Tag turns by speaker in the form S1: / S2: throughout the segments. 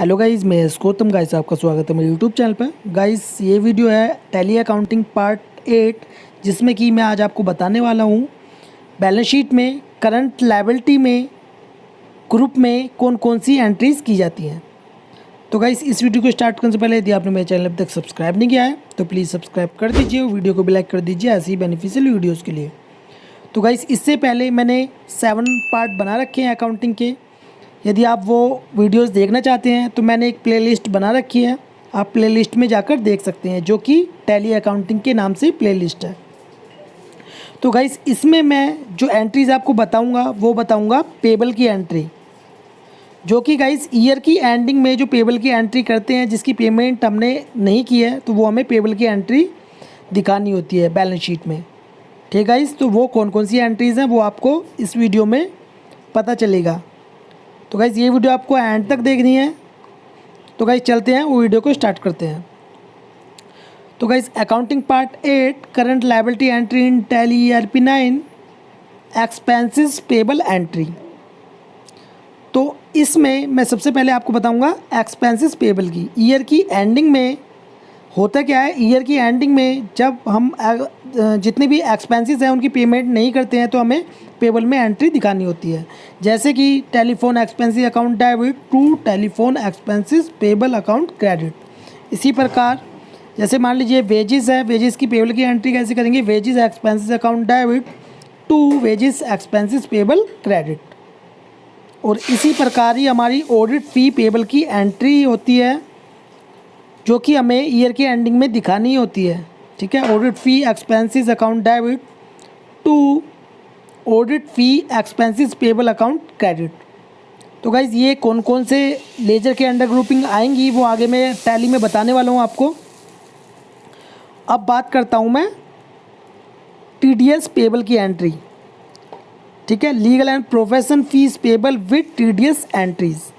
S1: Hello guys, मैं Gautam guys आपका स्वागत है मेरे यूट्यूब चैनल पर। गाइस ये वीडियो है टैली अकाउंटिंग पार्ट 8, जिसमें कि मैं आज आपको बताने वाला हूँ बैलेंस शीट में करंट लायबिलिटी में ग्रुप में कौन कौन सी एंट्रीज़ की जाती हैं। तो गाइस इस वीडियो को स्टार्ट करने से पहले यदि आपने मेरे चैनल अभी तक सब्सक्राइब नहीं किया है तो प्लीज़ सब्सक्राइब कर दीजिए, वीडियो को भी लाइक कर दीजिए ऐसी ही बेनिफिशियल वीडियोज़ के लिए। तो गाइस इससे पहले मैंने 7 पार्ट बना रखे हैं अकाउंटिंग के। यदि आप वो वीडियोस देखना चाहते हैं तो मैंने एक प्लेलिस्ट बना रखी है, आप प्लेलिस्ट में जाकर देख सकते हैं, जो कि टैली अकाउंटिंग के नाम से प्लेलिस्ट है। तो गाइस इसमें मैं जो एंट्रीज़ आपको बताऊंगा वो बताऊंगा पेबल की एंट्री, जो कि गाइस ईयर की एंडिंग में जो पेबल की एंट्री करते हैं, जिसकी पेमेंट हमने नहीं की है तो वो हमें पेबल की एंट्री दिखानी होती है बैलेंस शीट में। ठीक है गाइस, तो वो कौन कौन सी एंट्रीज़ हैं वो आपको इस वीडियो में पता चलेगा। तो गाइस ये वीडियो आपको एंड तक देखनी है। तो गाइस चलते हैं वो वीडियो को स्टार्ट करते हैं। तो guys accounting part 8 current liability entry in tally ERP 9 expenses payable entry. तो इसमें मैं सबसे पहले आपको बताऊंगा एक्सपेंसेस पेबल की। ईयर की एंडिंग में होता क्या है, ईयर की एंडिंग में जब हम जितने भी एक्सपेंसेस हैं उनकी पेमेंट नहीं करते हैं तो हमें पेबल में एंट्री दिखानी होती है। जैसे कि telephone expenses account debit to telephone expenses payable account credit. इसी प्रकार जैसे मान लीजिए वेजेस है, वेजेस की पेबल की एंट्री कैसे करेंगे, wages expenses account debit to wages expenses payable credit. और इसी प्रकार ही हमारी ऑडिट फ़ी पेबल की एंट्री होती है, जो कि हमें ईयर की एंडिंग में दिखानी होती है। ठीक है, audit fee expenses account debit to audit fee expenses payable account credit. तो गाइज़ ये कौन कौन से लेजर के अंडर ग्रुपिंग आएंगी वो आगे मैं टैली में बताने वाला हूँ आपको। अब बात करता हूँ मैं TDS पेबल की एंट्री। ठीक है, legal and profession fees payable with TDS entries.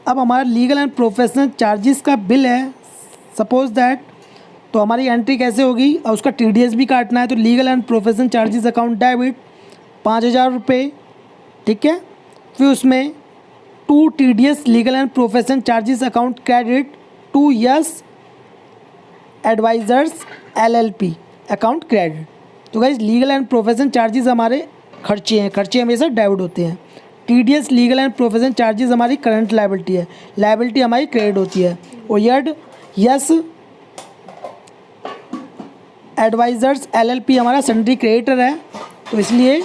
S1: अब हमारा लीगल एंड प्रोफेशनल चार्जेस का बिल है सपोज दैट, तो हमारी एंट्री कैसे होगी, और उसका TDS भी काटना है। तो legal and professional charges account debit 5,000 रुपये। ठीक है, फिर उसमें to TDS legal and professional charges account credit to Yes advisers LLP account credit. तो guys legal and professional charges हमारे खर्चे हैं, खर्चे हमेशा डेबिट होते हैं। TDS legal and professional charges हमारी करंट लायबिलिटी है, लायबिलिटी हमारी क्रेडिट होती है। और यस एडवाइज़र्स LLP हमारा सन्ड्री क्रेडिटर है, तो इसलिए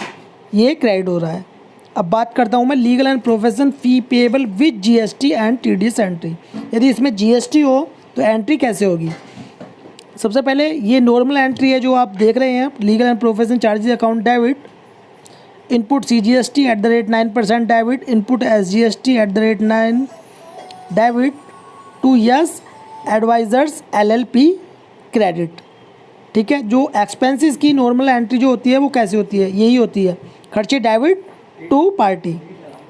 S1: ये क्रेडिट हो रहा है। अब बात करता हूँ मैं legal and profession fee payable with GST and TDS entry. यदि इसमें GST हो तो एंट्री कैसे होगी। सबसे पहले ये नॉर्मल एंट्री है जो आप देख रहे हैं, legal and profession charges account debit, input CGST @9% debit, input SGST @9 debit to Yes advisers LLP credit. ठीक है, जो एक्सपेंसेस की नॉर्मल एंट्री जो होती है वो कैसे होती है, यही होती है, खर्चे डेबिट टू पार्टी।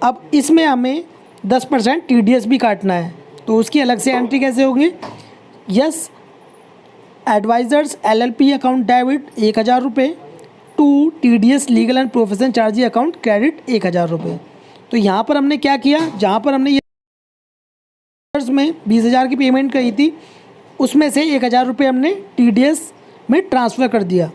S1: अब इसमें हमें 10% TDS भी काटना है, तो उसकी अलग से एंट्री कैसे होगी, Yes advisers LLP account debit 1,000 रुपये to TDS legal and profession charges account credit 1,000 रुपये। तो यहाँ पर हमने क्या किया, जहाँ पर हमने में 20,000 की पेमेंट करी थी, उसमें से 1,000 रुपये हमने TDS में ट्रांसफ़र कर दिया।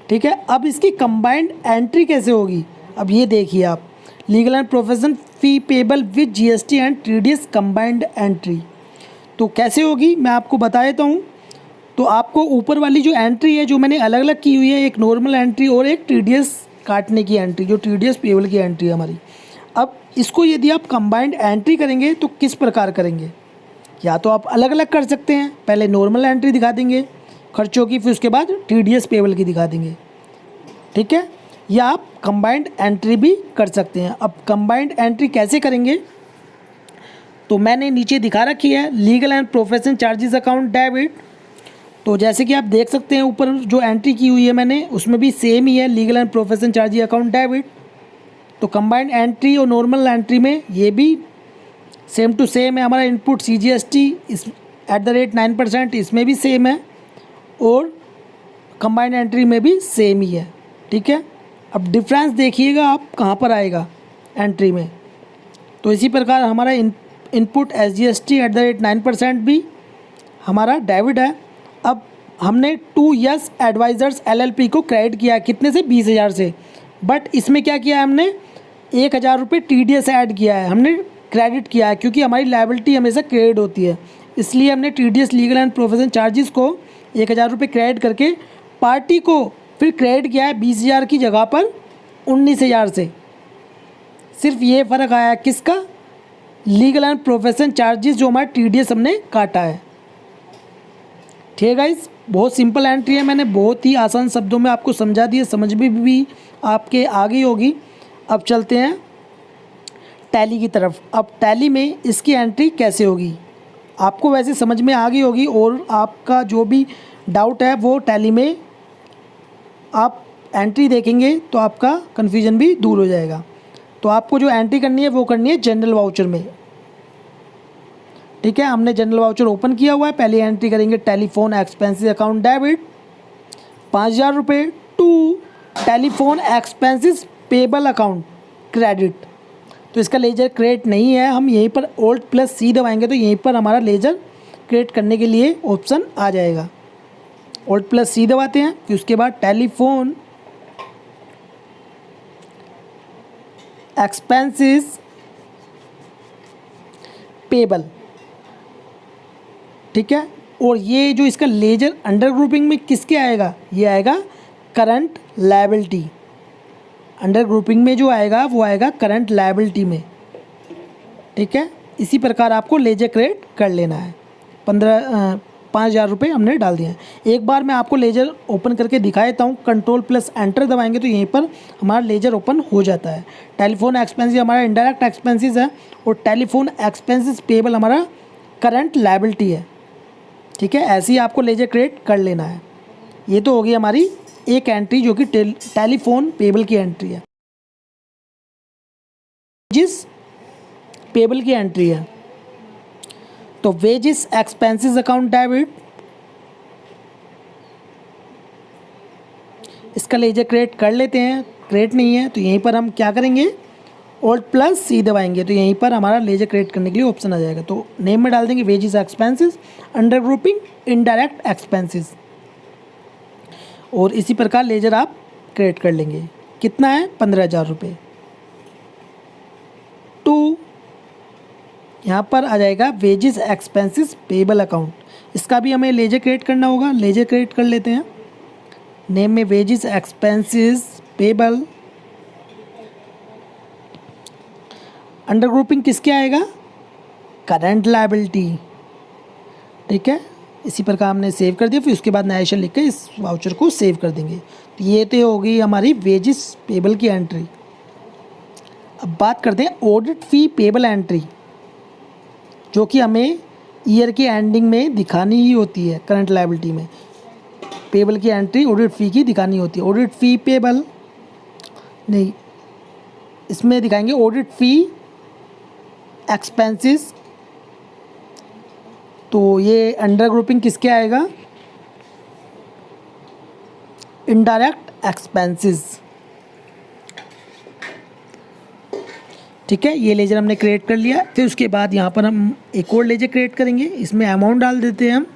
S1: ठीक है, अब इसकी कंबाइंड एंट्री कैसे होगी, अब ये देखिए आप, legal and profession fee payable with GST and TDS combined entry. तो कैसे होगी मैं आपको बता देता हूँ। तो आपको ऊपर वाली जो एंट्री है जो मैंने अलग अलग की हुई है, एक नॉर्मल एंट्री और एक TDS काटने की एंट्री, जो TDS पेबल की एंट्री है हमारी। अब इसको यदि आप कंबाइंड एंट्री करेंगे तो किस प्रकार करेंगे, या तो आप अलग अलग कर सकते हैं, पहले नॉर्मल एंट्री दिखा देंगे खर्चों की, फिर उसके बाद TDS पेबल की दिखा देंगे। ठीक है, या आप कंबाइंड एंट्री भी कर सकते हैं। अब कंबाइंड एंट्री कैसे करेंगे, तो मैंने नीचे दिखा रखी है legal and profession charges account debit. तो जैसे कि आप देख सकते हैं ऊपर जो एंट्री की हुई है मैंने, उसमें भी सेम ही है, legal and profession charges account debit. तो कंबाइंड एंट्री और नॉर्मल एंट्री में ये भी सेम टू सेम है, हमारा इनपुट CGST इस @9%, इसमें भी सेम है, और कंबाइंड एंट्री में भी सेम ही है। ठीक है, अब डिफरेंस देखिएगा आप कहाँ पर आएगा एंट्री में। तो इसी प्रकार हमारा इनपुट SGST@9% भी हमारा डेबिट है। अब हमने 2 यस एडवाइज़र्स LLP को क्रेडिट किया, कितने से, 20,000 से। बट इसमें क्या किया है हमने, 1,000 रुपये TDS ऐड किया है, हमने क्रेडिट किया है, क्योंकि हमारी लायबिलिटी हमेशा क्रेडिट होती है, इसलिए हमने TDS legal and profession charges को 1,000 रुपये क्रेडिट करके पार्टी को फिर क्रेडिट किया है 20,000 की जगह पर 19,000 से। सिर्फ ये फ़र्क आया किसका, लीगल एंड प्रोफेशन चार्जेस जो हमारा TDS हमने काटा है। ठीक है गाइस, बहुत सिंपल एंट्री है, मैंने बहुत ही आसान शब्दों में आपको समझा दिया, समझ में भी आपके आ गई होगी। अब चलते हैं टैली की तरफ। अब टैली में इसकी एंट्री कैसे होगी, आपको वैसे समझ में आ गई होगी, और आपका जो भी डाउट है वो टैली में आप एंट्री देखेंगे तो आपका कन्फ्यूजन भी दूर हो जाएगा। तो आपको जो एंट्री करनी है वो करनी है जनरल वाउचर में। ठीक है, हमने जनरल वाउचर ओपन किया हुआ है। पहले एंट्री करेंगे टेलीफोन एक्सपेंसेस अकाउंट डेबिट 5,000 रुपये to telephone expenses payable account credit. तो इसका लेजर क्रिएट नहीं है, हम यहीं पर Alt+C दबाएंगे तो यहीं पर हमारा लेजर क्रिएट करने के लिए ऑप्शन आ जाएगा। Alt+C दबाते हैं, फिर उसके बाद टेलीफोन एक्सपेंसेस पेबल। ठीक है, और ये जो इसका लेजर अंडर ग्रुपिंग में किसके आएगा, ये आएगा करंट लायबिलिटी। अंडर ग्रुपिंग में जो आएगा वो आएगा करंट लायबिलिटी में। ठीक है, इसी प्रकार आपको लेजर क्रिएट कर लेना है। 5,000 रुपये हमने डाल दिए हैं। एक बार मैं आपको लेजर ओपन करके दिखा देता हूँ। Ctrl+Enter दबाएंगे तो यहीं पर हमारा लेजर ओपन हो जाता है। टेलीफोन एक्सपेंसेस हमारा इनडायरेक्ट एक्सपेंसेस है, और टेलीफोन एक्सपेंसेस पेबल हमारा करंट लायबिलिटी है। ठीक है, ऐसे ही आपको लेजर क्रिएट कर लेना है। ये तो होगी हमारी एक एंट्री जो कि टेलीफोन पेबल की एंट्री है, जिस पेबल की एंट्री है। तो वेजेस एक्सपेंसेस अकाउंट डेबिट, इसका लेजर क्रिएट कर लेते हैं। क्रिएट नहीं है तो यहीं पर हम क्या करेंगे, Alt+C दबाएंगे तो यहीं पर हमारा लेजर क्रिएट करने के लिए ऑप्शन आ जाएगा। तो नेम में डाल देंगे wages expenses under grouping indirect expenses, और इसी प्रकार लेजर आप क्रिएट कर लेंगे। कितना है, 15,000 रुपये टू, यहाँ पर आ जाएगा वेजेस एक्सपेंसेस पेबल अकाउंट। इसका भी हमें लेजर क्रिएट करना होगा। लेजर क्रिएट कर लेते हैं। नेम में wages expenses payable, under grouping किसके आएगा, करंट लायबिलिटी। ठीक है, इसी प्रकार हमने सेव कर दिया। फिर उसके बाद नरेशन लिख के इस वाउचर को सेव कर देंगे। तो ये तो हो गई हमारी वेजेस पेबल की एंट्री। अब बात करते हैं ऑडिट फ़ी पेबल एंट्री, जो कि हमें ईयर के एंडिंग में दिखानी ही होती है। करंट लायबिलिटी में पेबल की एंट्री ऑडिट फ़ी की दिखानी होती है। ऑडिट फ़ी पेबल नहीं, इसमें दिखाएंगे ऑडिट फ़ी एक्सपेंसेस। तो ये अंडर ग्रुपिंग किसके आएगा, इनडायरेक्ट एक्सपेंसेस। ठीक है, ये लेजर हमने क्रिएट कर लिया। फिर उसके बाद यहाँ पर हम एक और लेजर क्रिएट करेंगे। इसमें अमाउंट डाल देते हैं हम।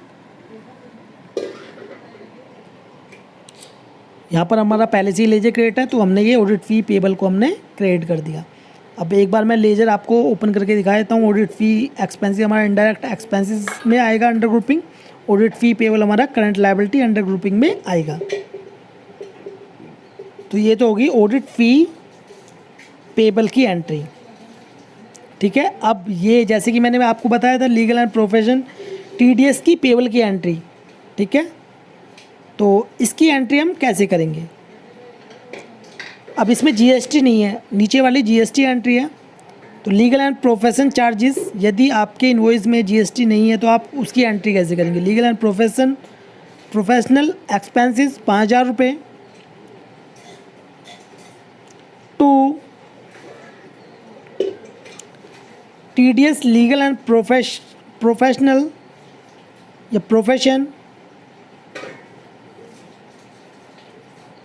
S1: यहाँ पर हमारा पहले से ही लेजर क्रिएट है, तो हमने ये ऑडिट फ़ी पेबल को हमने क्रिएट कर दिया। अब एक बार मैं लेजर आपको ओपन करके दिखा देता हूँ। ऑडिट फ़ी एक्सपेंसेस हमारा इनडायरेक्ट एक्सपेंसेस में आएगा under grouping. Audit fee payable हमारा करंट लायबिलिटी अंडर ग्रुपिंग में आएगा। तो ये तो होगी ऑडिट फ़ी पेबल की एंट्री। ठीक है, अब ये जैसे कि मैंने आपको बताया था लीगल एंड प्रोफेशन TDS की पेबल की एंट्री। ठीक है, तो इसकी एंट्री हम कैसे करेंगे। अब इसमें GST नहीं है, नीचे वाली GST एंट्री है। तो लीगल एंड प्रोफेशन चार्जेस, यदि आपके इनवॉइस में GST नहीं है तो आप उसकी एंट्री कैसे करेंगे। लीगल एंड प्रोफेशनल एक्सपेंसेस 5,000 रुपये to TDS legal and professional या प्रोफेशन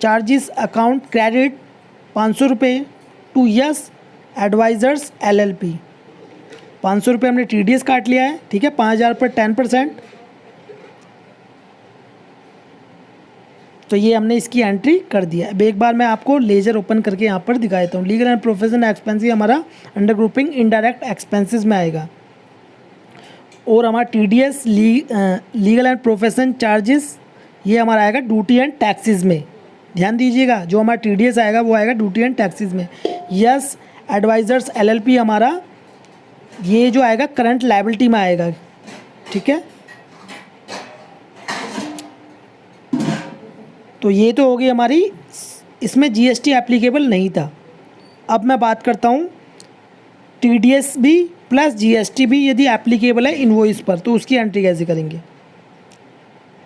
S1: चार्जेस अकाउंट क्रेडिट 500 रुपये टू यस एडवाइज़र्स LLP। ₹500 हमने TDS काट लिया है, ठीक है। 5,000 पर 10%, तो ये हमने इसकी एंट्री कर दिया। अब एक बार मैं आपको लेजर ओपन करके यहाँ पर दिखा देता हूँ। लीगल एंड प्रोफेशनल एक्सपेंसिस हमारा अंडर ग्रुपिंग इनडायरेक्ट एक्सपेंसेस में आएगा, और हमारा TDS legal and profession charges ये हमारा आएगा ड्यूटी एंड टैक्सेस में। ध्यान दीजिएगा, जो हमारा TDS आएगा वो आएगा ड्यूटी एंड टैक्सेस में। यस एडवाइज़र्स LLP हमारा ये जो आएगा करंट लायबिलिटी में आएगा, ठीक है। तो ये तो हो गई हमारी, इसमें GST एप्लीकेबल नहीं था। अब मैं बात करता हूँ TDS भी प्लस GST भी यदि एप्लीकेबल है इनवॉइस पर, तो उसकी एंट्री कैसे करेंगे,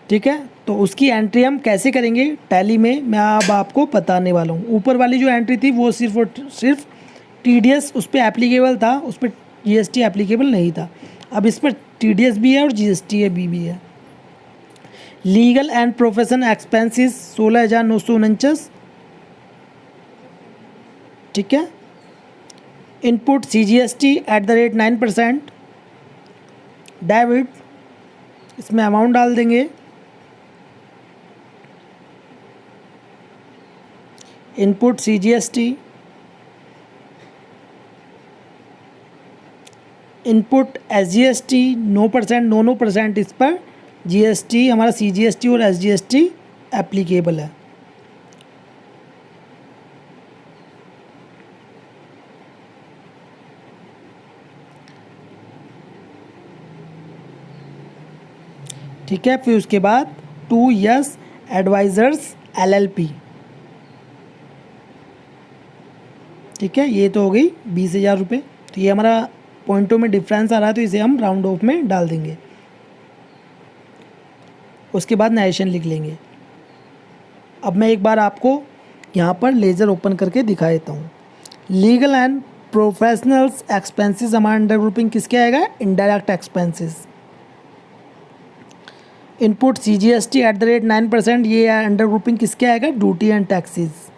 S1: ठीक है। तो उसकी एंट्री हम कैसे करेंगे टैली में, मैं अब आपको बताने वाला हूँ। ऊपर वाली जो एंट्री थी वो सिर्फ और सिर्फ TDS उस पर एप्लीकेबल था, उस पर GST एप्लीकेबल नहीं था। अब इस पर TDS भी है और GST भी है। लीगल एंड प्रोफेशन एक्सपेंसेस 16,949, ठीक है। इनपुट CGST @9%, डेबिट, इसमें अमाउंट डाल देंगे। इनपुट CGST, इनपुट SGST, 9%, 9% इस पर GST हमारा CGST और SGST एप्लीकेबल है। ठीक है। फिर उसके बाद 2 यस एडवाइज़र्स LLP, ठीक है। ये तो हो गई 20,000 रुपये। तो ये हमारा पॉइंटों में डिफरेंस आ रहा है, तो इसे हम राउंड ऑफ में डाल देंगे। उसके बाद नरेशन लिख लेंगे। अब मैं एक बार आपको यहाँ पर लेज़र ओपन करके दिखा देता हूँ। लीगल एंड प्रोफेशनल्स एक्सपेंसेस हमारा अंडर ग्रुपिंग किसके आएगा, इनडायरेक्ट एक्सपेंसेस। इनपुट CGST @9%, ये अंडर ग्रुपिंग किसके आएगा, ड्यूटी एंड टैक्सेस।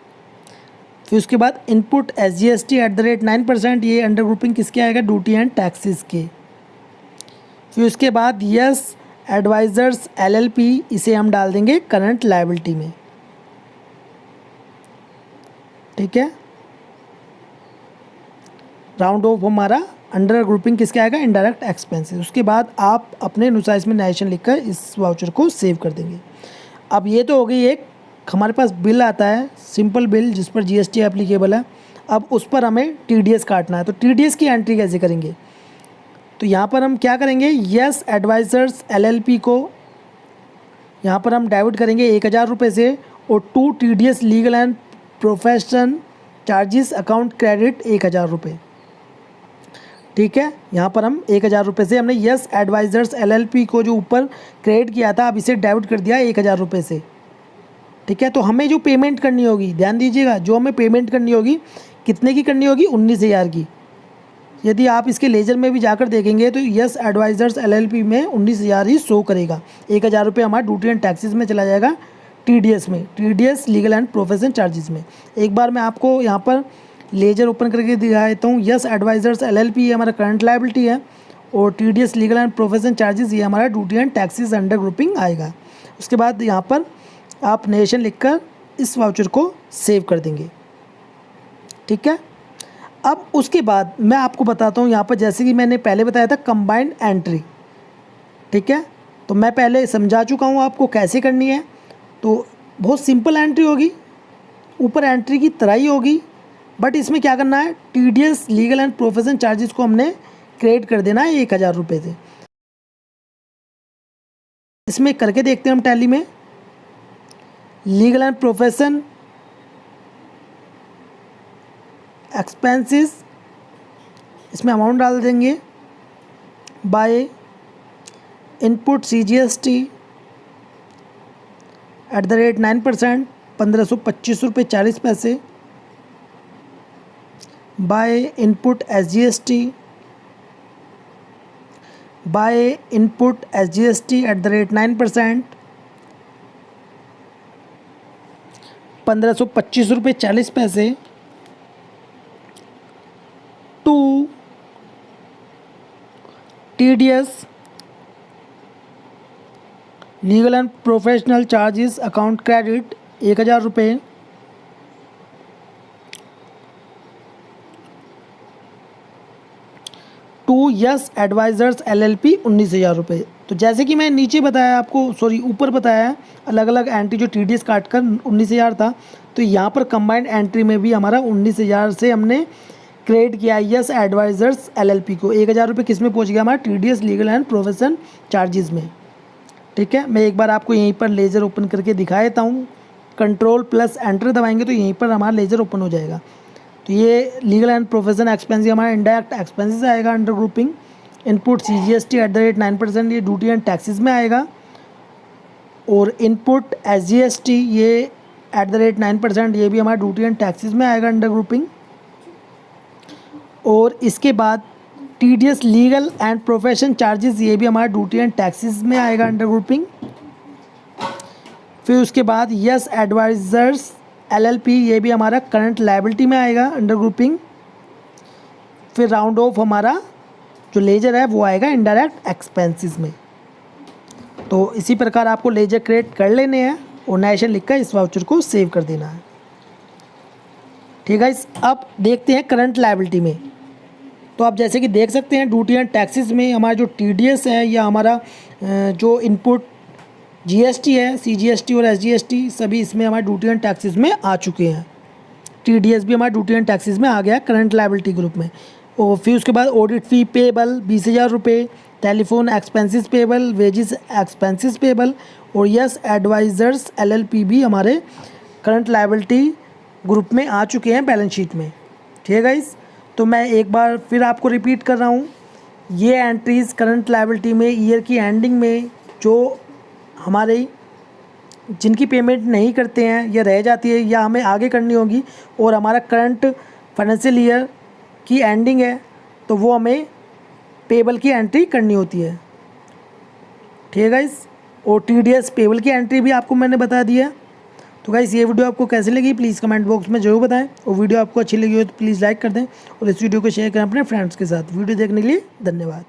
S1: फिर उसके बाद इनपुट SGST @9%, ये अंडर ग्रुपिंग किसके आएगा, ड्यूटी एंड टैक्सेस के। फिर उसके बाद यस एडवाइज़र्स LLP, इसे हम डाल देंगे करंट लायबिलिटी में, ठीक है। राउंड ऑफ हमारा अंडर ग्रुपिंग किसके आएगा, इनडायरेक्ट एक्सपेंसेस। उसके बाद आप अपने अनुसार इसमें नरेशन लिखकर इस वाउचर को सेव कर देंगे। अब ये तो हो गई एक, हमारे पास बिल आता है, सिंपल बिल जिस पर GST एप्लीकेबल है। अब उस पर हमें TDS काटना है, तो TDS की एंट्री कैसे करेंगे। तो यहाँ पर हम क्या करेंगे, यस एडवाइज़र्स LLP को यहाँ पर हम डेबिट करेंगे 1,000 रुपये से, और 2 TDS legal and profession charges account credit 1,000 रुपये, ठीक है। यहाँ पर हम 1,000 रुपये से हमने यस एडवाइज़र्स LLP को जो ऊपर क्रेडिट किया था, अब इसे डेबिट कर दिया 1,000 रुपये से, ठीक है। तो हमें जो पेमेंट करनी होगी, ध्यान दीजिएगा, जो हमें पेमेंट करनी होगी कितने की करनी होगी, 19,000 की। यदि आप इसके लेजर में भी जाकर देखेंगे तो यस एडवाइज़र्स LLP में 19,000 ही शो करेगा। 1,000 रुपये हमारा ड्यूटी एंड टैक्सेस में चला जाएगा, TDS में, TDS legal and profession charges में। एक बार मैं आपको यहाँ पर लेजर ओपन करके दिखा देता हूँ। यस एडवाइज़र्स LLP ये हमारा करंट लायबिलिटी है, और TDS legal and profession charges ये हमारा duty and taxes under grouping आएगा। उसके बाद यहाँ पर आप नरेशन लिखकर इस वाउचर को सेव कर देंगे, ठीक है। अब उसके बाद मैं आपको बताता हूँ यहाँ पर, जैसे कि मैंने पहले बताया था कंबाइंड एंट्री, ठीक है। तो मैं पहले समझा चुका हूँ आपको कैसे करनी है। तो बहुत सिंपल एंट्री होगी, ऊपर एंट्री की तरह ही होगी, बट इसमें क्या करना है, TDS legal and profession charges को हमने क्रेडिट कर देना है 1,000 रुपये से। इसमें करके देखते हैं हम टैली में। लीगल एंड प्रोफेशन एक्सपेंसेस, इसमें अमाउंट डाल देंगे बाय इनपुट CGST @9%, 1,525 रुपये 40 पैसे, by input SGST, by input SGST @9%, 1,525 रुपये 40 पैसे, to TDS legal and professional charges account credit 1000 रुपये। टू यस एडवाइज़र्स LLP 19,000 रुपये। तो जैसे कि मैं नीचे बताया आपको, सॉरी ऊपर बताया, अलग अलग एंट्री जो TDS काट कर 19,000 था, तो यहाँ पर कंबाइंड एंट्री में भी हमारा 19,000 से हमने क्रेडिट किया यस एडवाइज़र्स LLP को। 1000 रुपये किस में पहुँच गया हमारा TDS legal and profession charges में। ठीक है, मैं एक बार आपको यहीं पर लेज़र ओपन करके दिखा देता हूँ। कंट्रोल प्लस एंटर दबाएंगे तो यहीं पर हमारा लेज़र ओपन हो जाएगा। तो ये लीगल एंड प्रोफेशन एक्सपेंस हमारा इंडायरेक्ट एक्सपेंसेस आएगा अंडर ग्रुपिंग। इनपुट CGST @9%, ये ड्यूटी एंड टैक्सेस में आएगा। और इनपुट SGST ये @9%, ये भी हमारा ड्यूटी एंड टैक्सेस में आएगा अंडर ग्रुपिंग। और इसके बाद TDS legal and profession charges, ये भी हमारा ड्यूटी एंड टैक्सेस में आएगा अंडर ग्रुपिंग। फिर उसके बाद यस एडवाइज़र्स LLP, ये भी हमारा करंट लायबिलिटी में आएगा अंडर ग्रुपिंग। फिर राउंड ऑफ हमारा जो लेजर है वो आएगा इनडायरेक्ट एक्सपेंसेस में। तो इसी प्रकार आपको लेजर क्रिएट कर लेने हैं और नेशन लिखकर इस वाउचर को सेव कर देना है। ठीक है, अब देखते हैं करंट लायबिलिटी में। तो आप जैसे कि देख सकते हैं ड्यूटी एंड टैक्सेस में हमारा जो TDS है या हमारा जो इनपुट GST है, CGST और SGST सभी इसमें हमारे ड्यूटी एंड टैक्सेस में आ चुके हैं। TDS भी हमारे ड्यूटी एंड टैक्सेस में आ गया करंट लायबिलिटी ग्रुप में। और फिर उसके बाद ऑडिट फ़ी पेबल 20,000 रुपये, telephone expenses payable, wages expenses payable और यस एडवाइज़र्स LLP भी हमारे करंट लायबिलिटी ग्रुप में आ चुके हैं बैलेंस शीट में। ठीक है गाइस, तो मैं एक बार फिर आपको रिपीट कर रहा हूँ, ये एंट्रीज़ करंट लायबिलिटी में ईयर की एंडिंग में जो हमारे जिनकी पेमेंट नहीं करते हैं या रह जाती है या हमें आगे करनी होगी और हमारा करंट फाइनेंशियल ईयर की एंडिंग है, तो वो हमें पेबल की एंट्री करनी होती है। ठीक है गाइस, और TDS पेबल की एंट्री भी आपको मैंने बता दिया। तो गाइस ये वीडियो आपको कैसी लगी प्लीज़ कमेंट बॉक्स में ज़रूर बताएं, और वीडियो आपको अच्छी लगी हो तो प्लीज़ लाइक कर दें और इस वीडियो को शेयर करें अपने फ्रेंड्स के साथ। वीडियो देखने के लिए धन्यवाद।